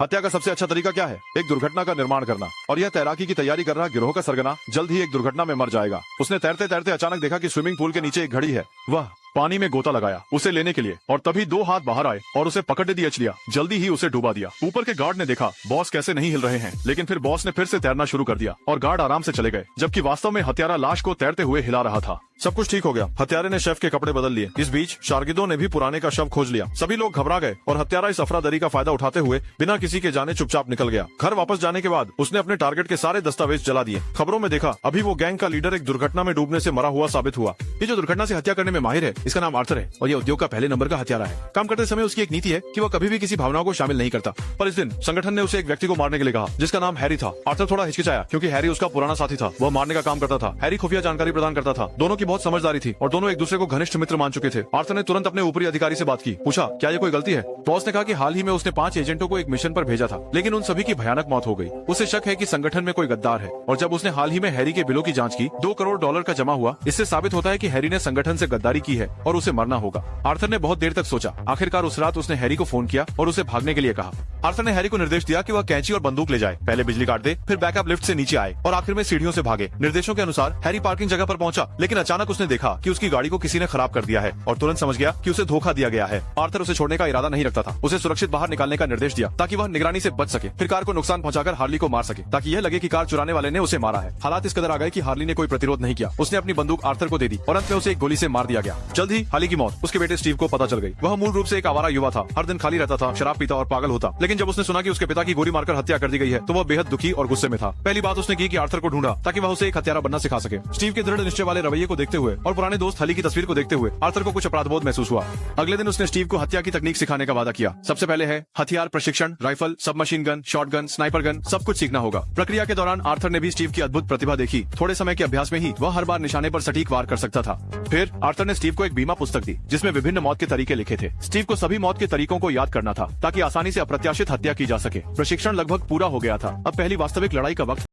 हत्या का सबसे अच्छा तरीका क्या है? एक दुर्घटना का निर्माण करना। और यह तैराकी की तैयारी कर रहा गिरोह का सरगना जल्द ही एक दुर्घटना में मर जाएगा। उसने तैरते तैरते अचानक देखा कि स्विमिंग पूल के नीचे एक घड़ी है। वह पानी में गोता लगाया उसे लेने के लिए, और तभी दो हाथ बाहर आए और उसे पकड़ लिया। जल्दी ही उसे डुबा दिया। ऊपर के गार्ड ने देखा बॉस कैसे नहीं हिल रहे हैं, लेकिन फिर बॉस ने फिर से तैरना शुरू कर दिया और गार्ड आराम से चले गए, जबकि वास्तव में हत्यारा लाश को तैरते हुए हिला रहा था। सब कुछ ठीक हो गया। हत्यारे ने शेफ के कपड़े बदल लिए। इस बीच शार्गिदों ने भी पुराने का शव खोज लिया। सभी लोग घबरा गए और हत्यारा इस अफरा-दरी का फायदा उठाते हुए बिना किसी के जाने चुपचाप निकल गया। घर वापस जाने के बाद उसने अपने टारगेट के सारे दस्तावेज जला दिए। खबरों में देखा अभी वो गैंग का लीडर एक दुर्घटना में डूबने से मरा हुआ साबित हुआ। ये जो दुर्घटना से हत्या करने में माहिर है, इसका नाम आर्थर है और ये उद्योग का पहले नंबर का हत्यारा है। काम करते समय उसकी एक नीति है कि वह कभी भी किसी भावनाओं को शामिल नहीं करता। पर इस दिन संगठन ने उसे एक व्यक्ति को मारने के लिए कहा जिसका नाम हैरी था। आर्थर थोड़ा हिचकिचाया क्योंकि हैरी उसका पुराना साथी था। वह मारने का काम करता था। हैरी खुफिया जानकारी प्रदान करता था। दोनों की बहुत समझदारी थी और दोनों एक दूसरे को घनिष्ठ मित्र मान चुके थे। आर्थर ने तुरंत अपने ऊपरी अधिकारी से बात की। पूछा क्या ये कोई गलती है? बॉस ने कहा कि हाल ही में उसने 5 एजेंटों को एक मिशन पर भेजा था, लेकिन उन सभी की भयानक मौत हो गई। उसे शक है कि संगठन में कोई गद्दार है। और जब उसने हाल ही में हैरी के बिलों की जांच की, $2 करोड़ का जमा हुआ। इससे साबित होता है कि हैरी ने संगठन से गद्दारी की है और उसे मरना होगा। आर्थर ने बहुत देर तक सोचा। आखिरकार उस रात उसने हैरी को फोन किया और उसे भागने के लिए कहा। आर्थर ने हैरी को निर्देश दिया कि वह कैंची और बंदूक ले जाए, पहले बिजली काट दे, फिर बैकअप लिफ्ट से नीचे आए और आखिर में सीढ़ियों से भागे। निर्देशों के अनुसार हैरी पार्किंग जगह पर पहुंचा, लेकिन अचानक उसने देखा कि उसकी गाड़ी को किसी ने खराब कर दिया है और तुरंत समझ गया कि उसे धोखा दिया गया है। आर्थर उसे छोड़ने का इरादा नहीं रखता था। उसे सुरक्षित बाहर निकालने का निर्देश दिया ताकि वह निगरानी से बच सके, फिर कार को नुकसान पहुंचाकर हार्ली को मार सके ताकि यह लगे कि कार चुराने वाले ने उसे मारा है। हालात इस कदर आ गए कि हार्ली ने कोई प्रतिरोध नहीं किया। उसने अपनी बंदूक आर्थर को दे दी और अंत में उसे एक गोली से मार दिया गया। जल्द ही हार्ली की मौत उसके बेटे स्टीव को पता चल गई। वह मूल रूप से एक आवारा युवा था। हर दिन खाली रहता था, शराब पीता और पागल होता। लेकिन जब उसने सुना कि उसके पिता की गोली मारकर हत्या कर दी गई है, तो वह बेहद दुखी और गुस्से में था। पहली बात उसने की कि आर्थर को ढूंढा ताकि वह उसे एक हत्यारा बनना सिखा सके। स्टीव के दृढ़ निश्चय वाले रवैये को देखते हुए और पुराने दोस्त हली की तस्वीर को देखते हुए आर्थर को कुछ अपराधबोध महसूस हुआ। अगले दिन उसने स्टीव को हत्या की तकनीक सिखाने का वादा किया। सबसे पहले है हथियार प्रशिक्षण, rifle, submachine gun, shotgun, sniper gun, सब कुछ सीखना होगा। प्रक्रिया के दौरान आर्थर ने भी स्टीव की अद्भुत प्रतिभा देखी। थोड़े समय के अभ्यास में ही वह हर बार निशाने पर सटीक वार कर सकता था। फिर आर्थर ने स्टीव को एक बीमा पुस्तक दी जिसमें विभिन्न मौत के तरीके लिखे थे। स्टीव को सभी मौत के तरीकों को याद करना था ताकि आसानी से अप्रत्याशित हत्या की जा सके। प्रशिक्षण लगभग पूरा हो गया था। अब पहली वास्तविक लड़ाई का वक्त